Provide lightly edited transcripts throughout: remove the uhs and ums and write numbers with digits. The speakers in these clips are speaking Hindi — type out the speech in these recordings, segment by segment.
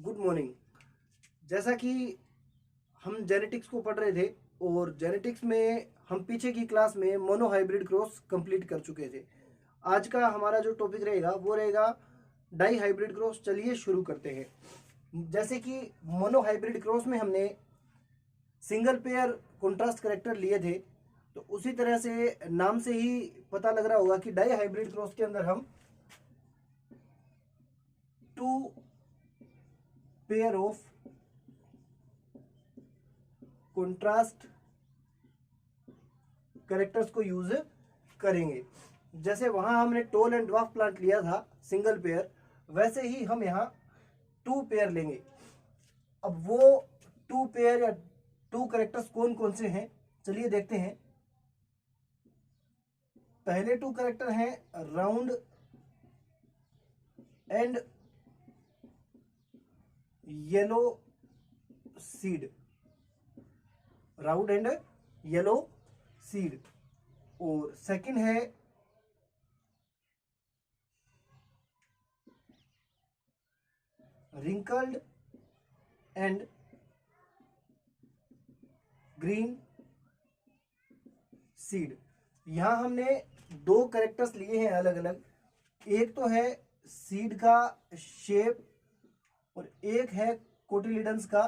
Good morning. जैसा कि हम जेनेटिक्स को पढ़ रहे थे और जेनेटिक्स में हम पीछे की क्लास में मोनो हाइब्रिड क्रॉस कंप्लीट कर चुके थे। आज का हमारा जो टॉपिक रहेगा वो रहेगा डाई हाइब्रिड क्रॉस। चलिए शुरू करते हैं। जैसे कि मोनो हाइब्रिड क्रॉस में हमने सिंगल पेयर कॉन्ट्रास्ट कैरेक्टर लिए थे, तो उसी तरह से नाम से ही पता लग रहा होगा कि डाई हाइब्रिड क्रॉस के अंदर हम two pair of contrast characters को यूज करेंगे। जैसे वहां हमने टोल एंड ड्वार्फ प्लांट लिया था सिंगल पेयर, वैसे ही हम यहाँ टू पेयर लेंगे। अब वो टू पेयर या टू कैरेक्टर्स कौन कौन से हैं, चलिए देखते हैं। पहले टू कैरेक्टर हैं round and yellow seed, round and yellow seed. और सेकंड है रिंकल्ड एंड ग्रीन सीड। यहां हमने दो कैरेक्टर्स लिए हैं अलग अलग। एक तो है सीड का शेप और एक है कोटिलिडन्स का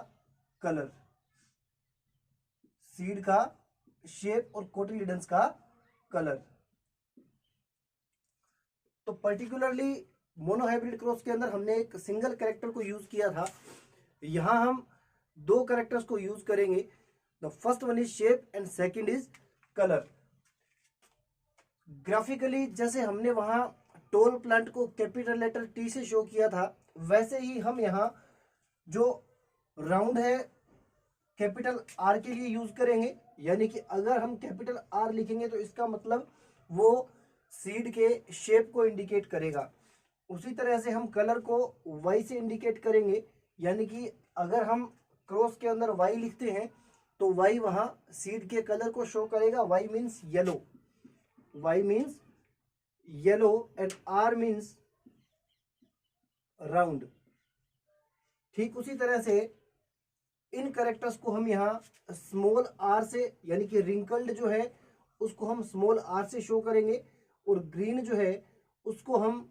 कलर। सीड का शेप और कोटिलिडन्स का कलर। तो पर्टिकुलरली मोनोहाइब्रिड क्रॉस के अंदर हमने एक सिंगल कैरेक्टर को यूज किया था। यहां हम दो कैरेक्टर्स को यूज करेंगे। The first one is shape and second is colour. Graphically जैसे हमने वहां टोल प्लांट को कैपिटल लेटर टी से शो किया था, वैसे ही हम यहां जो राउंड है कैपिटल आर के लिए यूज करेंगे। यानी कि अगर हम कैपिटल आर लिखेंगे तो इसका मतलब वो सीड के शेप को इंडिकेट करेगा। उसी तरह से हम कलर को वाई से इंडिकेट करेंगे। यानी कि अगर हम क्रॉस के अंदर वाई लिखते हैं तो वाई वहां सीड के कलर को शो करेगा। Y means yellow, Y means yellow and R means round. ठीक उसी तरह से इन कैरेक्टर्स को हम यहाँ स्मॉल आर से, यानी कि रिंकल्ड जो है उसको हम स्मॉल आर से शो करेंगे और ग्रीन जो है उसको हम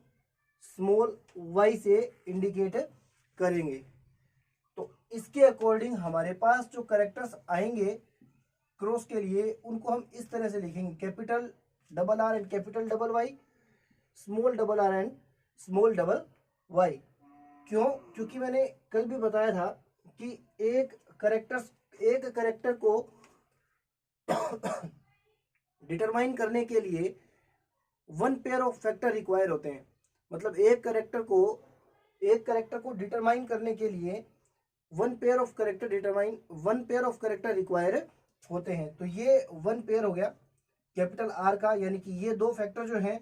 स्मॉल वाई से इंडिकेट करेंगे। तो इसके अकॉर्डिंग हमारे पास जो कैरेक्टर्स आएंगे क्रॉस के लिए उनको हम इस तरह से लिखेंगे। Capital double R and capital double Y, small double R and small double Y. क्यों? क्योंकि मैंने कल भी बताया था कि एक कैरेक्टर को डिटरमाइन करने के लिए one pair of factor require होते हैं। मतलब एक कैरेक्टर को डिटरमाइन करने के लिए one pair of character require होते हैं। तो ये वन पेयर हो गया कैपिटल आर का, यानी कि ये दो फैक्टर जो हैं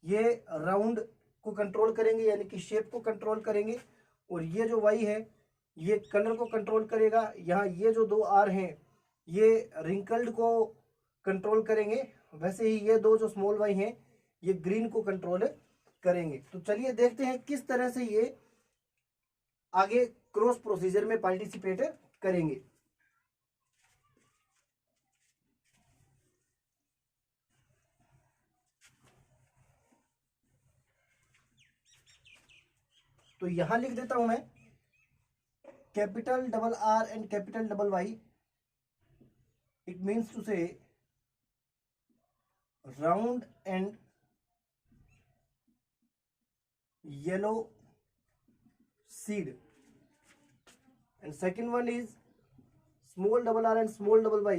ये राउंड को कंट्रोल करेंगे, यानी कि शेप को कंट्रोल करेंगे। और ये जो वाई है ये कलर को कंट्रोल करेगा। यहाँ ये जो दो आर हैं ये रिंकल्ड को कंट्रोल करेंगे। वैसे ही ये दो जो स्मॉल वाई हैं ये ग्रीन को कंट्रोल करेंगे। तो चलिए देखते हैं किस तरह से ये आगे क्रॉस प्रोसीजर में पार्टिसिपेट करेंगे। तो यहां लिख देता हूं मैं capital double R and capital double Y. It means to say round and yellow seed, and second one is small double r and small double y,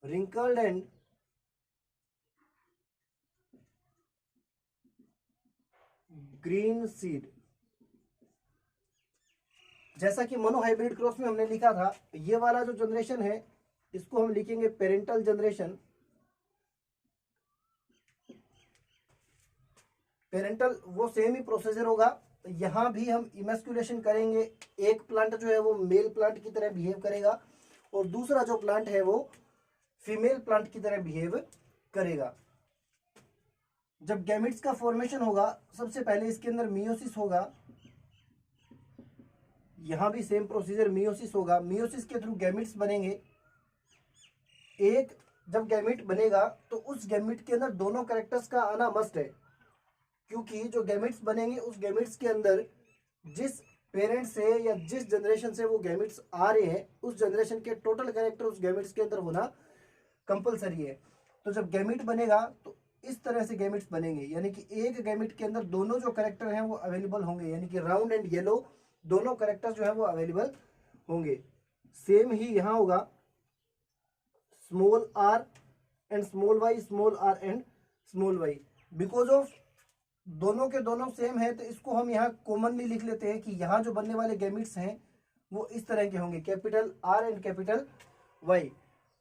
wrinkled and green seed। जैसा कि मोनोहाइब्रिड क्रॉस में हमने लिखा था, ये वाला जो जनरेशन है इसको हम लिखेंगे पेरेंटल जनरेशन। पेरेंटल वो सेम ही प्रोसीजर होगा। यहां भी हम इमेस्कुलेशन करेंगे। एक प्लांट जो है वो मेल प्लांट की तरह बिहेव करेगा और दूसरा जो प्लांट है वो फीमेल प्लांट की तरह बिहेव करेगा। जब गैमिट्स का फॉर्मेशन होगा सबसे पहले इसके अंदर मियोसिस होगा, यहां भी सेम प्रोसीजर मियोसिस होगा, मियोसिस के थ्रू गैमिट्स बनेंगे। एक जब गैमिट बनेगा तो उस गैमिट के अंदर दोनों कैरेक्टर्स का आना मस्ट है, क्योंकि जो गैमिट्स बनेंगे उस गैमिट्स के अंदर जिस पेरेंट से या जिस जनरेशन से वो गैमिट्स आ रहे हैं उस जनरेशन के टोटल कैरेक्टर उस गैमिट्स के अंदर होना कंपलसरी है। तो जब गैमिट बनेगा तो इस तरह से गैमिट्स बनेंगे, यानी कि एक गैमिट के अंदर दोनों जो कैरेक्टर हैं वो अवेलेबल होंगे, यानी कि राउंड एंड येलो दोनों कैरेक्टर जो है वो अवेलेबल होंगे। सेम ही यहां होगा, small R and small Y, small R and small Y. Because of दोनों के दोनों सेम है तो इसको हम यहाँ कॉमनली लिख लेते हैं कि यहाँ जो बनने वाले गैमिट्स हैं वो इस तरह के होंगे, capital R and capital Y,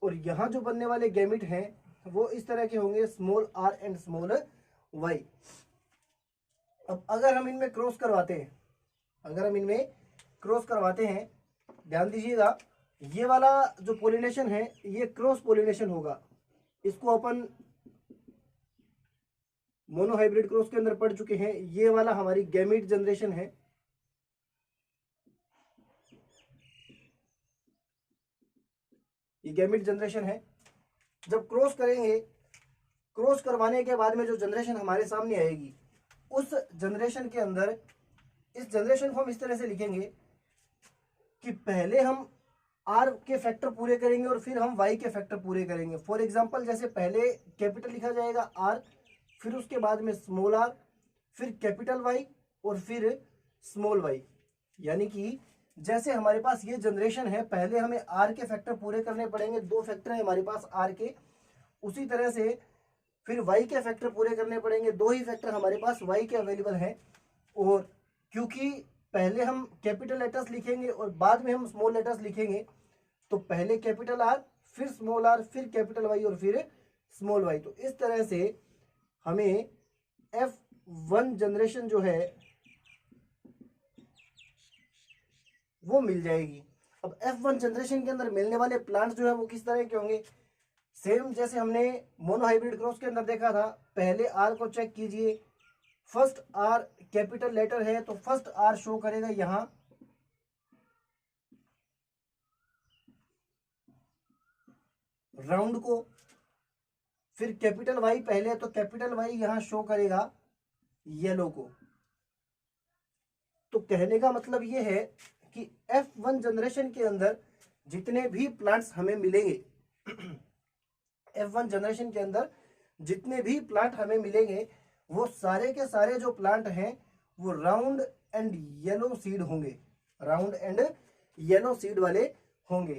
और यहाँ जो बनने वाले गैमिट हैं वो इस तरह के होंगे, small R and small Y. अब अगर हम इनमें क्रॉस करवाते हैं, ध्यान दीजिएगा, ये वाला जो पोलिनेशन है ये क्रॉस पोलिनेशन होगा, इसको अपन मोनोहाइब्रिड क्रॉस के अंदर पढ़ चुके हैं। ये वाला हमारी गैमिट जनरेशन है, ये गैमिट जनरेशन है। जब क्रॉस करेंगे, क्रॉस करवाने के बाद में जो जनरेशन हमारे सामने आएगी उस जनरेशन के अंदर, इस जनरेशन को हम इस तरह से लिखेंगे कि पहले हम आर के फैक्टर पूरे करेंगे और फिर हम वाई के फैक्टर पूरे करेंगे। फॉर एग्जांपल जैसे पहले कैपिटल लिखा जाएगा आर, फिर उसके बाद में स्मॉल आर, फिर कैपिटल वाई और फिर स्मॉल वाई। यानी कि जैसे हमारे पास ये जनरेशन है, पहले हमें आर के फैक्टर पूरे करने पड़ेंगे, 2 फैक्टर है हमारे पास आर के, उसी तरह से फिर वाई के फैक्टर पूरे करने पड़ेंगे, 2 ही फैक्टर हमारे पास वाई के अवेलेबल हैं। और क्योंकि पहले हम कैपिटल लेटर्स लिखेंगे और बाद में हम स्मॉल लेटर्स लिखेंगे, तो पहले कैपिटल आर, फिर स्मॉल आर, फिर कैपिटल वाई और फिर स्मॉल वाई। तो इस तरह से हमें F1 जनरेशन जो है वो मिल जाएगी। अब F1 जनरेशन के अंदर मिलने वाले प्लांट्स जो है वो किस तरह के होंगे, सेम जैसे हमने मोनोहाइब्रिड क्रॉस के अंदर देखा था। पहले आर को चेक कीजिए, फर्स्ट आर कैपिटल लेटर है तो फर्स्ट आर शो करेगा यहां, राउंड को, फिर कैपिटल वाई पहले तो कैपिटल वाई यहां शो करेगा येलो को। तो कहने का मतलब ये है कि F1 जनरेशन के अंदर जितने भी प्लांट्स हमें मिलेंगे F1 जनरेशन के अंदर जितने भी प्लांट हमें मिलेंगे वो सारे के सारे जो प्लांट हैं वो राउंड एंड येलो सीड होंगे, राउंड एंड येलो सीड वाले होंगे।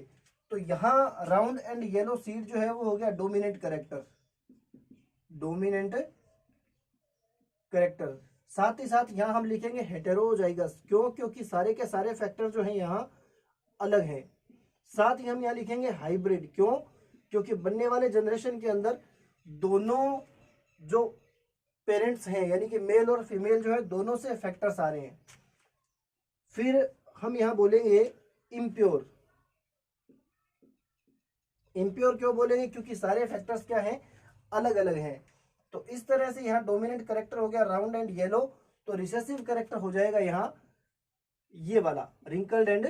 तो यहाँ राउंड एंड येलो सीड जो है वो हो गया डोमिनेंट कैरेक्टर, डोमिनेंट कैरेक्टर। साथ ही साथ यहाँ हम लिखेंगे हेटेरोजाइगस, क्यों, क्योंकि सारे के सारे फैक्टर जो हैं यहाँ अलग हैं। साथ ही हम यहाँ लिखेंगे हाइब्रिड, क्यों, क्योंकि बनने वाले जनरेशन के अंदर दोनों जो पेरेंट्स हैं यानी कि मेल और फीमेल जो है दोनों से फैक्टर्स आ रहे हैं। फिर हम यहाँ बोलेंगे इम्प्योर, इम्प्योर क्यों बोलेंगे, क्योंकि सारे फैक्टर्स क्या हैं, अलग अलग हैं। तो इस तरह से यहाँ डोमिनेंट कैरेक्टर हो गया राउंड एंड येलो, तो रिसेसिव कैरेक्टर हो जाएगा यहाँ ये वाला रिंकल्ड एंड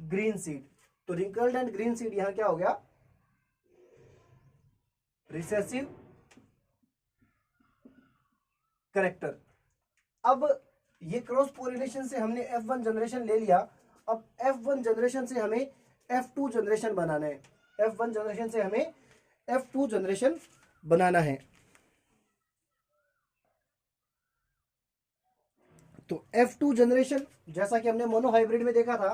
ग्रीन सीड। तो रिंकल्ड एंड ग्रीन सीड यहाँ क्या हो गया, रिसेसिव कैरेक्टर। अब ये क्रॉस पोलिनेशन से हमने F1 जनरेशन ले लिया, अब F1 जनरेशन से हमें F2 जनरेशन बनाना है, F1 जनरेशन से हमें F2 जनरेशन बनाना है। तो F2 जनरेशन जैसा कि हमने मोनोहाइब्रिड में देखा था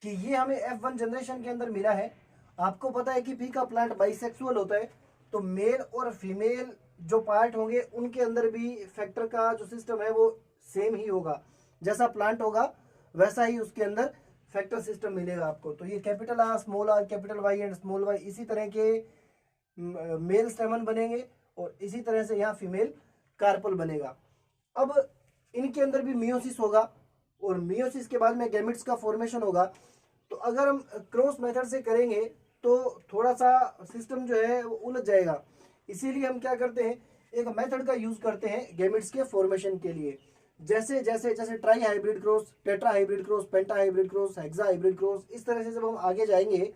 कि ये हमें F1 जनरेशन के अंदर मिला है। आपको पता है कि पी का प्लांट बाइसेक्सुअल होता है, तो मेल और फीमेल जो पार्ट होंगे उनके अंदर भी फैक्टर का जो सिस्टम है वो सेम ही होगा, जैसा प्लांट होगा वैसा ही उसके अंदर फैक्टर सिस्टम मिलेगा आपको। तो ये capital R, small R, capital Y and small Y, इसी तरह के मेल स्टेमन बनेंगे और इसी तरह से यहाँ फीमेल कार्पल बनेगा। अब इनके अंदर भी मियोसिस होगा और मियोसिस के बाद में गैमेट्स का फॉर्मेशन होगा। तो अगर हम क्रॉस मेथड से करेंगे तो थोड़ा सा सिस्टम जो है वो उलझ जाएगा, इसीलिए हम क्या करते हैं एक मेथड का यूज करते हैं गैमेट्स के फॉर्मेशन के लिए। जैसे जैसे जैसे tri hybrid cross, tetra hybrid cross, penta hybrid cross, hexa hybrid cross, इस तरह से जब हम आगे जाएंगे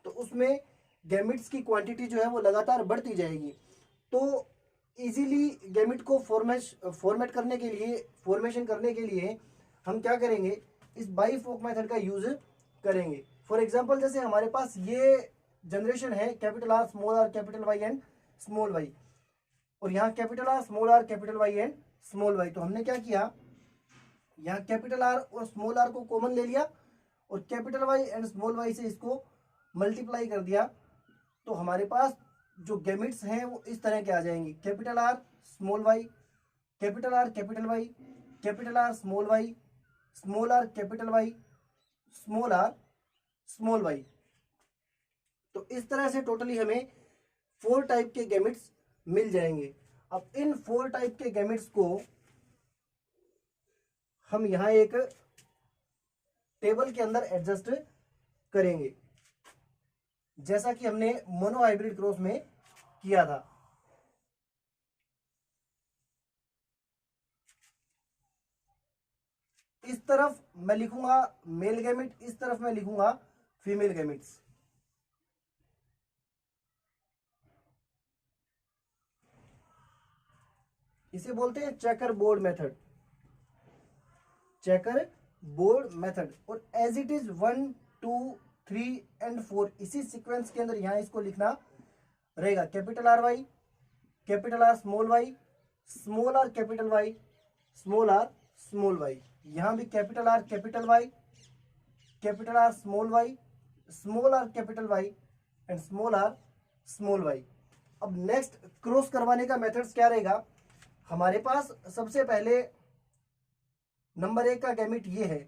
तो उसमें गैमेट्स की क्वांटिटी जो है वो लगातार बढ़ती जाएगी। तो इजीली गैमेट को फॉर्मेट करने के लिए, फॉर्मेशन करने के लिए हम क्या करेंगे, इस बाईफोक मेथड का यूज करेंगे। फॉर एग्जांपल जैसे हमारे पास ये जनरेशन है capital R small R capital Y and small Y, और यहाँ capital R small R capital Y and small Y. तो हमने क्या किया, यहाँ कैपिटल आर और स्मॉल आर को कॉमन ले लिया और capital Y and small Y से इसको मल्टीप्लाई कर दिया। तो हमारे पास जो गैमेट्स हैं वो इस तरह के आ जाएंगे, capital R small Y, capital R capital Y, capital R small Y, small R capital Y, small R small Y. तो इस तरह से टोटली हमें 4 टाइप के गैमेट्स मिल जाएंगे। अब इन 4 टाइप के गैमेट्स को हम यहां एक टेबल के अंदर एडजस्ट करेंगे, जैसा कि हमने मोनो हाइब्रिड क्रॉस में किया था। इस तरफ मैं लिखूंगा मेल गैमेट, इस तरफ मैं लिखूंगा फीमेल गैमेट्स। इसे बोलते हैं checker board method, checker board method. और एज इट इज 1 2 3 एंड 4 इसी सीक्वेंस के अंदर यहां इसको लिखना रहेगा, capital R Y, capital R small Y, small R capital Y, small R small Y. यहां भी capital R capital Y, capital R small Y, small R capital Y and small R small Y. अब नेक्स्ट क्रॉस करवाने का मेथड्स क्या रहेगा, हमारे पास सबसे पहले नंबर 1 का गैमेट ये है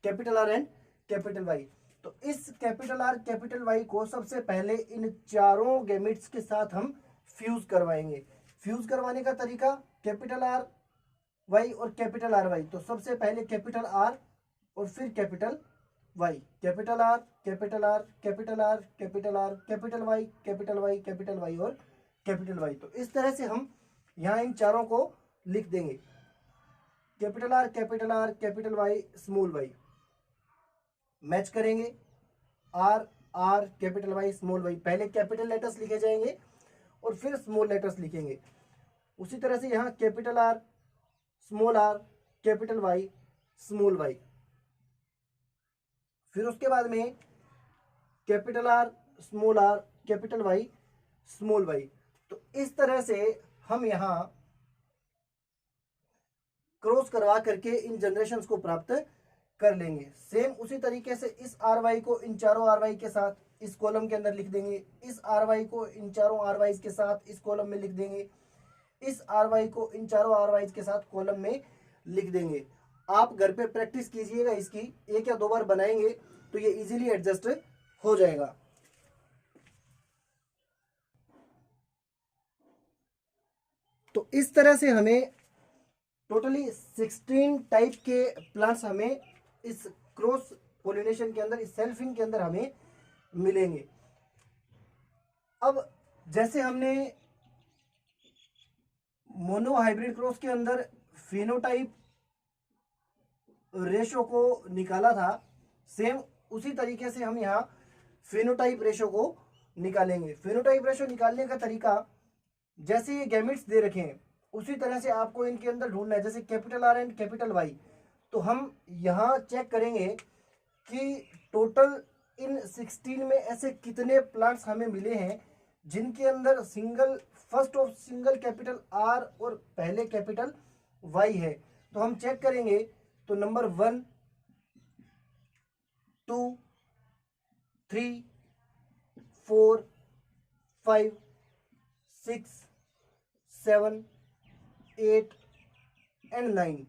capital R and capital Y. तो इस कैपिटल आर कैपिटल वाई को सबसे पहले इन चारों गैमेट्स के साथ हम फ्यूज करवाएंगे। फ्यूज करवाने का तरीका कैपिटल आर वाई और कैपिटल आर वाई। तो सबसे पहले कैपिटल आर और फिर capital Y, capital R capital R capital R capital R capital Y capital Y capital Y और कैपिटल वाई। तो इस तरह से हम यहां इन चारों को लिख देंगे, capital R capital Y small Y. Match करेंगे R R capital Y small Y, पहले कैपिटल लेटर्स लिखे जाएंगे और फिर स्मॉल लेटर्स लिखेंगे। उसी तरह से यहां capital R small R capital Y small Y, फिर उसके बाद में capital R small R capital Y small Y. तो इस तरह से हम यहां क्रॉस करवा करके इन जनरेशंस को प्राप्त कर लेंगे। सेम उसी तरीके से इस आर वाई को इन चारों आर वाई के साथ इस कॉलम के अंदर लिख देंगे, इस आर वाई को इन चारों आर वाई के साथ इस कॉलम में लिख देंगे, इस आर वाई को इन चारों आर वाई के साथ कॉलम में लिख देंगे। आप घर पे प्रैक्टिस कीजिएगा इसकी, 1 या 2 बार बनाएंगे तो ये इजीली एडजस्ट हो जाएगा। तो इस तरह से हमें टोटली 16 टाइप के प्लांट्स हमें इस क्रॉस पोलिनेशन के अंदर, इस सेल्फिंग के अंदर हमें मिलेंगे। अब जैसे हमने मोनो हाइब्रिड क्रॉस के अंदर फिनोटाइप रेशो को निकाला था, सेम उसी तरीके से हम यहाँ फिनोटाइप रेशो को निकालेंगे। फिनोटाइप रेशो निकालने का तरीका, जैसे ये गैमेट्स दे रखे हैं उसी तरह से आपको इनके अंदर ढूंढना है, जैसे capital R and capital Y. तो हम यहाँ चेक करेंगे कि टोटल इन 16 में ऐसे कितने प्लांट्स हमें मिले हैं जिनके अंदर single first of single capital R और पहले कैपिटल वाई है। तो हम चेक करेंगे, तो नंबर 1 2 3 4 5 6 7 8 एंड 9,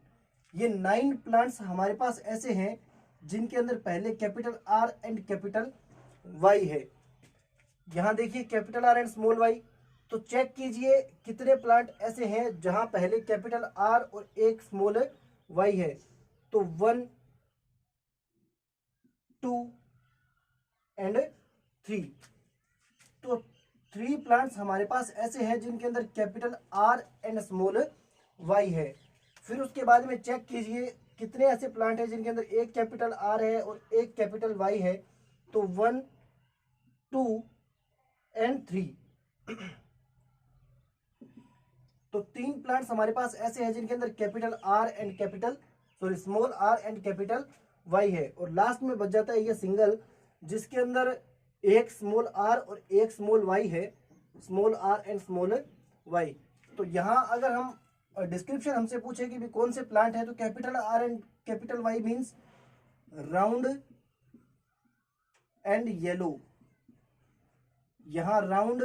ये 9 प्लांट्स हमारे पास ऐसे हैं जिनके अंदर पहले capital R and capital Y है। यहां देखिए capital R and small Y. तो चेक कीजिए कितने प्लांट ऐसे हैं जहां पहले कैपिटल आर और एक स्मॉल वाई है। तो 1 2 एंड 3। तो 3 प्लांट्स हमारे पास ऐसे हैं जिनके अंदर capital R and small Y है। फिर उसके बाद में चेक कीजिए कितने ऐसे प्लांट हैं जिनके अंदर एक कैपिटल आर है और एक कैपिटल वाई है। तो 1 2 एंड 3 तो 3 प्लांट्स हमारे पास ऐसे हैं जिनके अंदर capital R and capital small R and capital Y है। और लास्ट में बच जाता है ये सिंगल जिसके अंदर एक स्मॉल आर और एक स्मॉल वाई है, small R and small Y. तो यहाँ अगर हम डिस्क्रिप्शन हमसे पूछे कि भी कौन से प्लांट है, तो capital R and capital Y means round and yellow, यहाँ राउंड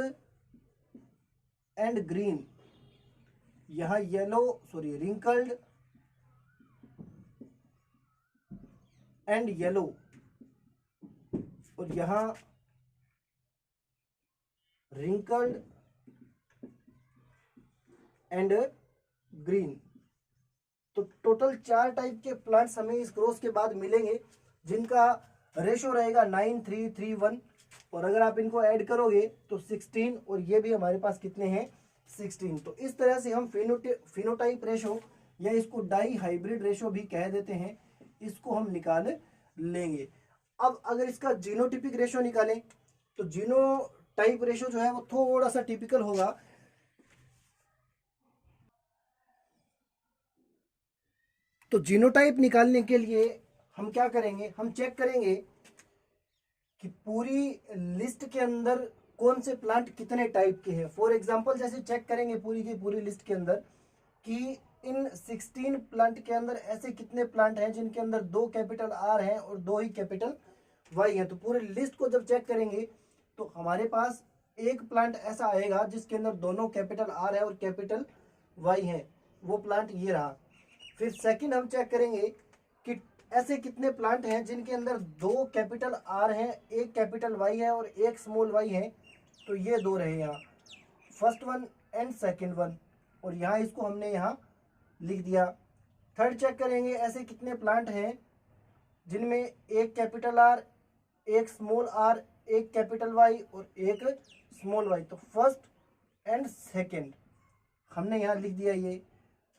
एंड ग्रीन, यहाँ येलो रिंकल्ड एंड येलो, और यहाँ रिंकल्ड एंड ग्रीन। तो टोटल 4 टाइप के प्लांट्स हमें इस क्रॉस के बाद मिलेंगे जिनका रेशो रहेगा 9 3 3 1। और अगर आप इनको ऐड करोगे तो 16, और ये भी हमारे पास कितने हैं 16। तो इस तरह से हम फिनोटाइप रेशो या इसको डाई हाइब्रिड रेशो भी कह देते हैं, इसको हम निकाल लेंगे। अब अगर इसका जीनोटिपिक रेशो निकालें तो जीनोटाइप रेशो जो है वो थोड़ा सा टिपिकल होगा। तो जीनोटाइप निकालने के लिए हम क्या करेंगे, हम चेक करेंगे कि पूरी लिस्ट के अंदर कौन से प्लांट कितने टाइप के हैं। फॉर एग्जांपल जैसे चेक करेंगे पूरी की पूरी लिस्ट के अंदर कि इन 16 प्लांट के अंदर ऐसे कितने प्लांट हैं जिनके अंदर 2 कैपिटल आर हैं और 2 ही कैपिटल वाई हैं। तो पूरी लिस्ट को जब चेक करेंगे तो हमारे पास एक प्लांट ऐसा आएगा जिसके अंदर दोनों कैपिटल आर है और कैपिटल वाई हैं, वो प्लांट ये रहा। फिर सेकंड हम चेक करेंगे कि ऐसे कितने प्लांट हैं जिनके अंदर 2 कैपिटल आर हैं, एक कैपिटल वाई है और एक स्मॉल वाई है। तो ये 2 रहे यहाँ, first one and second one, और यहाँ इसको हमने यहाँ लिख दिया। थर्ड चेक करेंगे ऐसे कितने प्लांट हैं जिनमें एक कैपिटल आर, एक स्मॉल आर, एक कैपिटल वाई और एक स्मॉल वाई। तो फर्स्ट एंड सेकंड हमने यहाँ लिख दिया ये।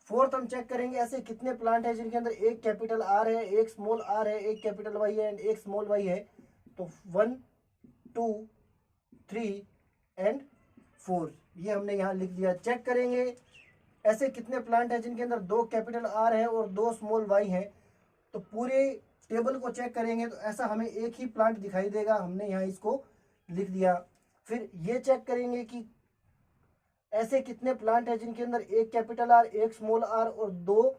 फोर्थ हम चेक करेंगे ऐसे कितने प्लांट हैं जिनके अंदर एक कैपिटल आर है, एक स्मॉल आर है, एक कैपिटल वाई है एंड एक स्मॉल वाई है। तो 1 2 3 एंड 4 ये हमने यहाँ लिख दिया। चेक करेंगे ऐसे कितने प्लांट हैं जिनके अंदर 2 कैपिटल आर है और 2 स्मॉल वाई है। तो पूरे टेबल को चेक करेंगे तो ऐसा हमें एक ही प्लांट दिखाई देगा, हमने यहाँ इसको लिख दिया। फिर ये चेक करेंगे कि ऐसे कितने प्लांट हैं जिनके अंदर एक कैपिटल आर, एक स्मॉल आर और 2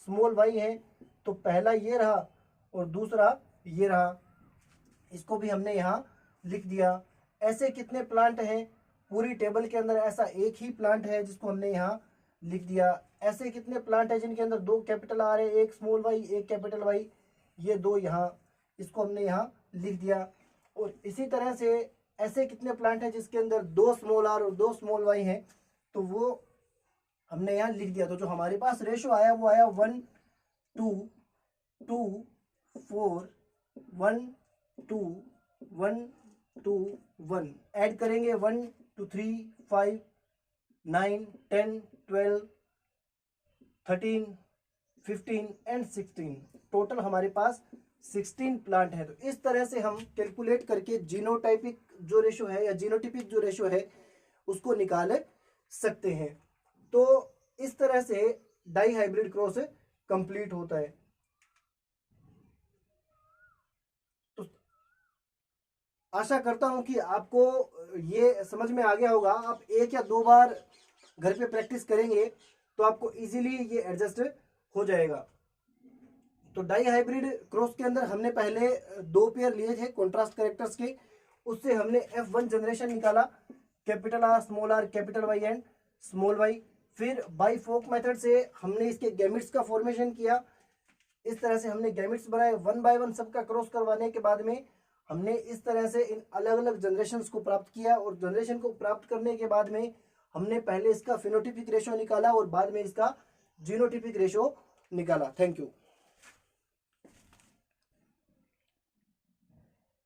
स्मॉल वाई है। तो पहला ये रहा और दूसरा ये रहा, इसको भी हमने यहाँ लिख दिया। ऐसे कितने प्लांट हैं पूरी टेबल के अंदर, ऐसा एक ही प्लांट है जिसको हमने यहाँ लिख दिया। ऐसे कितने प्लांट हैं जिनके अंदर 2 कैपिटल आर है, एक स्मॉल वाई, एक कैपिटल वाई, ये 2 यहाँ, इसको हमने यहाँ लिख दिया। और इसी तरह से ऐसे कितने प्लांट हैं जिसके अंदर 2 स्मॉल आर और 2 स्मॉल वाई हैं, तो वो हमने यहाँ लिख दिया। तो जो हमारे पास रेशो आया वो आया 1 2 2 4 1 2 1 2 1। ऐड करेंगे 1 2 3 5 9 10 12 13 15 एंड 16। टोटल हमारे पास 16 प्लांट है। तो इस तरह से हम कैलकुलेट करके जीनोटाइपिक जो रेशो है या जीनोटिपिक जो रेशो है उसको निकाल सकते हैं। तो इस तरह से डाई हाइब्रिड क्रॉस कंप्लीट होता है। तो आशा करता हूं कि आपको ये समझ में आ गया होगा। आप 1 या 2 बार घर पे प्रैक्टिस करेंगे तो आपको इजीली ये एडजस्ट हो जाएगा। तो डाई हाइब्रिड क्रॉस के अंदर हमने पहले 2 पेयर लिए थे कॉन्ट्रास्ट कैरेक्टर्स के, उससे हमने F1 जनरेशन निकाला, capital R, small R, capital Y and small Y. फिर बाई फोक मेथड से हमने इसके गैमिट्स का फॉर्मेशन किया। इस तरह से हमने गैमिट्स बनाए। 1 बाय 1 सबका क्रॉस करवाने के बाद में हमने इस तरह से इन अलग अलग जनरेशन्स को प्राप्त किया। और जनरेशन को प्राप्त करने के बाद में हमने पहले इसका फिनोटिपिक रेशो निकाला और बाद में इसका जीनोटिपिक रेशो निकाला। Thank you.